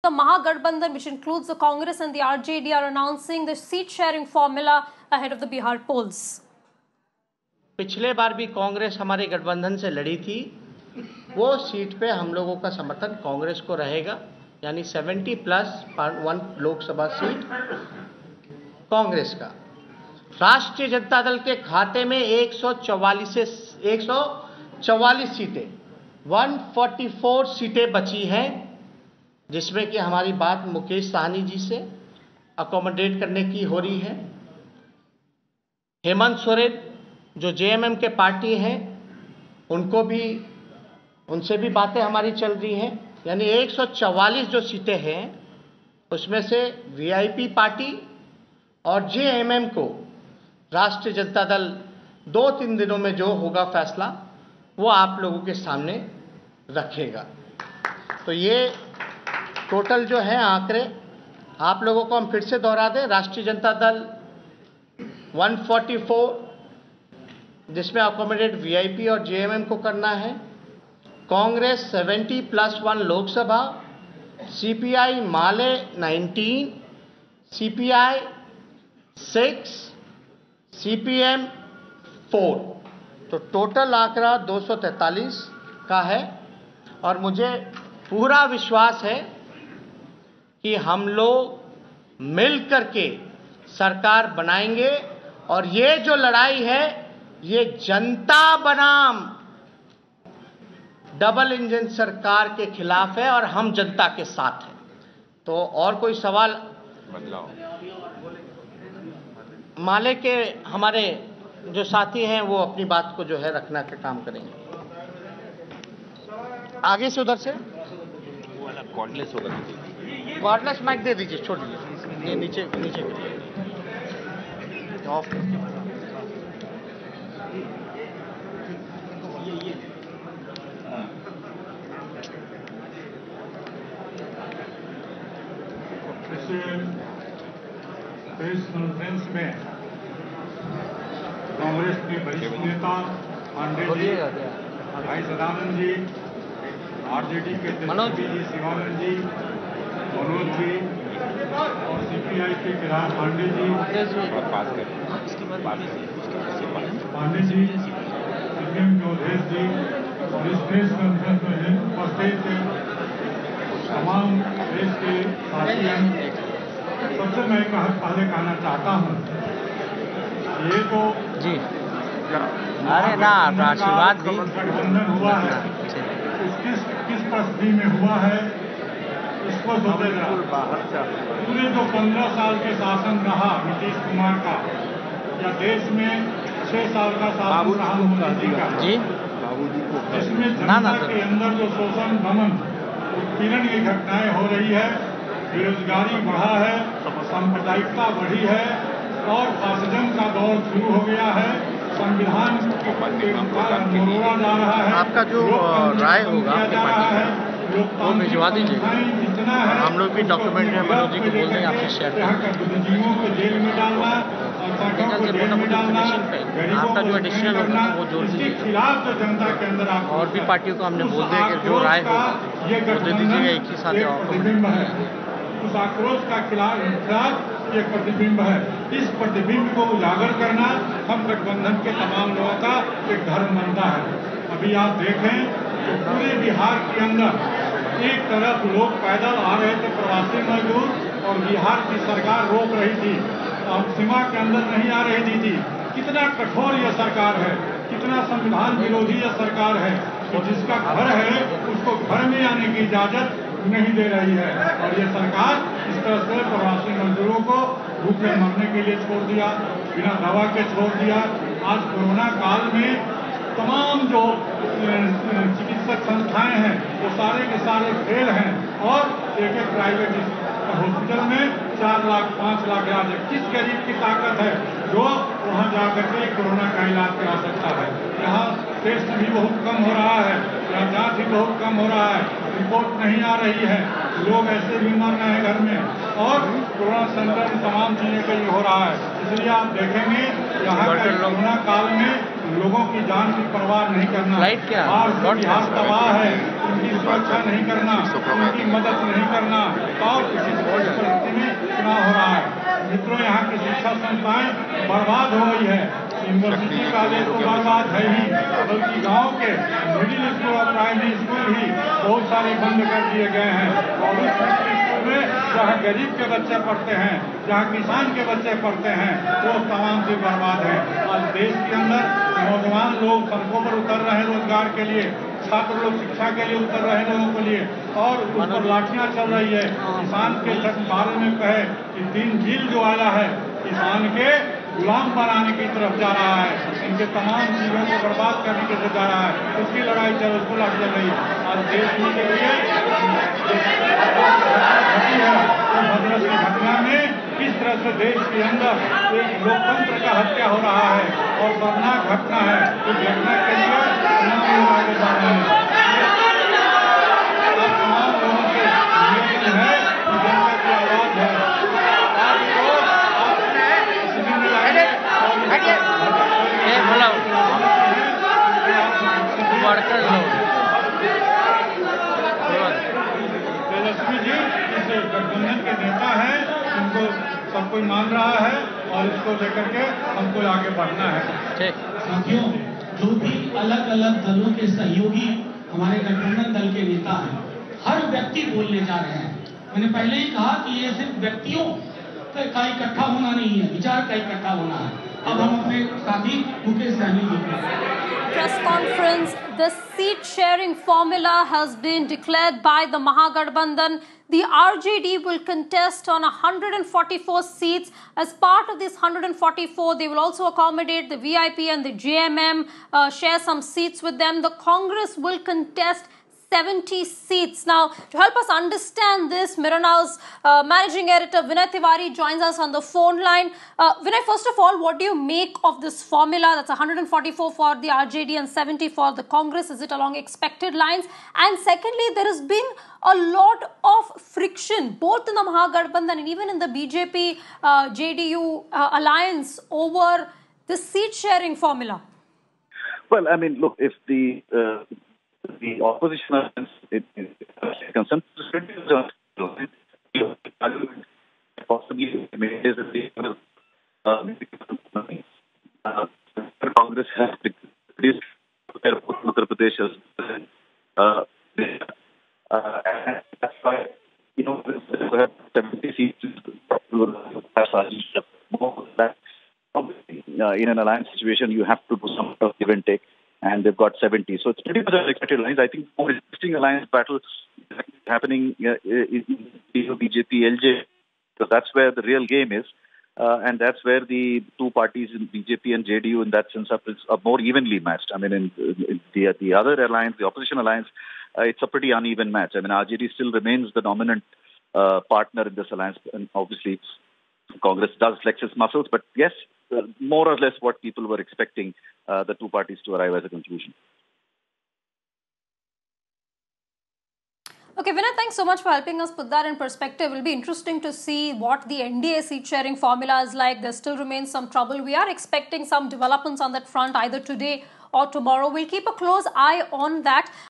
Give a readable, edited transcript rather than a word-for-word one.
The Mahagathbandhan, which includes the Congress and the RJD, are announcing the seat sharing formula ahead of the Bihar polls. पिछले बार भी कांग्रेस हमारे गठबंधन से लड़ी थी, वो सीट पे हम लोगों का समर्थन कांग्रेस को रहेगा, यानी 70+1 लोकसभा सीट कांग्रेस का। राष्ट्रीय जनता दल के खाते में 144 सीटें, 144 सीटें बची हैं, जिसमें कि हमारी बात मुकेश सहनी जी से अकोमोडेट करने की हो रही है। हेमंत सोरेन जो जेएमएम के पार्टी हैं, उनसे भी बातें हमारी चल रही हैं। यानी 144 जो सीटें हैं, उसमें से वीआईपी पार्टी और जेएमएम को राष्ट्रीय जनता दल 2-3 दिनों में जो होगा फैसला, वो आप लोगों के सामने रखेगा। तो ये टोटल जो है आंकड़े आप लोगों को हम फिर से दोहरा दें। राष्ट्रीय जनता दल 144, जिसमें अकोमोडेट वीआईपी और जेएमएम को करना है। कांग्रेस 70+1 लोकसभा, सीपीआई माले 19, सीपीआई 6, सीपीएम 4, तो टोटल आंकड़ा 243 का है। और मुझे पूरा विश्वास है कि हम लोग मिल करके सरकार बनाएंगे। और ये जो लड़ाई है, ये जनता बनाम डबल इंजन सरकार के खिलाफ है और हम जनता के साथ हैं। तो और कोई सवाल? बदलाव माले के हमारे जो साथी हैं वो अपनी बात को जो है रखना का काम करेंगे। आगे से उधर से कॉर्डलेस होगा, कॉर्डलेस माइक दे दीजिए, छोड़ दीजिए, ये नीचे ऑफ। प्रेस कॉन्फ्रेंस में कांग्रेस के वरिष्ठ नेता पांडे जी, भाई सदानंद जी, आरजेडी के तेजस्वी जी, शिवानंद जी, मनोज जी और सीपीआई के किरार पांडे जी, पांडे जी, सीपीएम के अवधेश जी और इस प्रेस कॉन्फ्रेंस में उपस्थित तमाम देश के साथी हैं। सबसे मैं पहले कहना चाहता हूँ, ये तो जी अरे ना आशीर्वाद गठबंधन हुआ है, किस परिस्थिति में हुआ है इसको सोचेगा। पूरे जो 15 साल के शासन रहा नीतीश कुमार का, या देश में 6 साल का शासन रहा मोदी जी का, जिसमें जनता के अंदर जो शोषण, दमन, उत्पीड़न की घटनाएं हो रही है, बेरोजगारी बढ़ा है, सांप्रदायिकता बढ़ी है और फासिज्म का दौर शुरू हो गया है। संविधान मरोड़ा जा रहा है। आपका जो राय होगा वो भिजवा दीजिए, हम लोग भी डॉक्यूमेंट में मनोज जी को बोल देंगे आपसे शेयर करें। बुद्धिजीवियों को जेल में डालना और सांसदों को जेल में डालना, आपका जो एडिशनल होगा वो जोड़ दीजिए। खिलाफ जो जनता के अंदर और भी पार्टियों को हमने बोल दिया कि जो राय होगा वो दे दीजिएगा एक ही साथ। प्रतिबिंब है, उस आक्रोश का खिलाफ एक प्रतिबिंब है। इस प्रतिबिंब को उजागर करना हम गठबंधन के तमाम लोगों का एक धर्म बनता है। अभी आप देखें तो पूरे बिहार के अंदर एक तरफ लोग पैदल आ रहे थे, प्रवासी मजदूर, और बिहार की सरकार रोक रही थी, सीमा के अंदर नहीं आ रही थी। कितना कठोर यह सरकार है, कितना संविधान विरोधी यह सरकार है कि जिसका घर है उसको घर में आने की इजाजत नहीं दे रही है। और ये सरकार इस तरह से प्रवासी मजदूरों को भूखे मरने के लिए छोड़ दिया, बिना दवा के छोड़ दिया। आज कोरोना काल में तमाम जो चिकित्सक संस्थाएं हैं वो सारे के सारे फेल हैं और एक प्राइवेट हॉस्पिटल में 4 लाख 5 लाख इलाज है। किस गरीब की ताकत है जो वहाँ जाकर के कोरोना का इलाज करा सकता है? यहाँ टेस्ट भी बहुत कम हो रहा है, यहाँ जाँच भी बहुत कम हो रहा है, रिपोर्ट नहीं आ रही है, लोग ऐसे भी मर रहे हैं घर में, और कोरोना सेंटर में तमाम चीजें का ये हो रहा है। इसलिए आप देखेंगे यहाँ का कोरोना काल में लोगों की जान की परवाह नहीं करना। बिहार तबाह है, उनकी सुरक्षा नहीं करना, उनकी मदद नहीं करना, और किसी परिस्थिति में चुनाव हो रहा है। मित्रों, यहाँ की शिक्षा संस्थाएं बर्बाद हो गई है। यूनिवर्सिटी कॉलेज तो बर्बाद है ही, बल्कि गांव के मिडिल स्कूल और प्राइमरी स्कूल ही बहुत सारे बंद कर दिए गए हैं। और उस मिडिल स्कूल में जहाँ गरीब के बच्चे पढ़ते हैं, जहाँ किसान के बच्चे पढ़ते हैं, वो तमाम से बर्बाद है। आज देश के अंदर नौजवान लोग सड़कों पर उतर रहे हैं रोजगार के लिए, छात्र लोग शिक्षा के लिए उतर रहे हैं लोगों के लिए, और उस पर लाठियां चल रही है। किसान के बारे में कहे कि 3 झील जो आया है, किसान के गुलाम बनाने की तरफ जा रहा है, इनके तमाम चीजों को बर्बाद करने की तरफ जा रहा है। उसकी लड़ाई उसको लड़ चल रही है। आज देश में के लिए भद्रक की घटना में किस तरह से देश के अंदर एक लोकतंत्र का हत्या हो रहा है और खतरनाक घटना है। इस घटना के लिए तमाम लोग आगे बढ़ रहे हैं। तमाम लोगों से निवेदन है कि जनता की आवाज है, तेजस्वी जी इस गठबंधन के नेता हैं, उनको सब कोई मान रहा है और इसको लेकर के हमको आगे बढ़ना है। साथियों, जो भी अलग अलग दलों के सहयोगी हमारे गठबंधन दल के नेता हैं, हर व्यक्ति बोलने जा रहे हैं। मैंने पहले ही कहा कि ये सिर्फ व्यक्तियों का इकट्ठा होना नहीं है, विचार का इकट्ठा होना है। अब हम अपने साथी मुकेश सहनी जी press conference, the seat sharing formula has been declared by the Mahagarbandhan. The RJD will contest on 144 seats. As part of this 144, they will also accommodate the VIP and the JMM, share some seats with them. The Congress will contest 70 seats. Now, to help us understand this, Miranow's managing editor Vinay Tiwari joins us on the phone line. Vinay, first of all, what do you make of this formula? That's 144 for the RJD and 70 for the Congress. Is it along expected lines? And secondly, there has been a lot of friction, both in the Mahagarbandhan and even in the BJP JDU alliance over the seat sharing formula. Well, I mean, look, if the opposition is concerned, possibly Congress has reduced Uttar Pradesh as that's why, we have 70 seats in an alliance situation, you have to do some sort of give and take, and they've got 70. So it's pretty much an expected lines. I think more interesting alliance battle happening in BJP, LJ. So that's where the real game is. And that's where the two parties in BJP and JDU in that sense are more evenly matched. I mean, in the other alliance, the opposition alliance, it's a pretty uneven match. I mean, RJD still remains the dominant partner in this alliance. And obviously, Congress does flex its muscles. But yes, more or less what people were expecting the two parties to arrive as a conclusion. Okay, Vinay, thanks so much for helping us put that in perspective. It will be interesting to see what the NDA seat sharing formula is like. There still remains some trouble. We are expecting some developments on that front either today or tomorrow. We'll keep a close eye on that.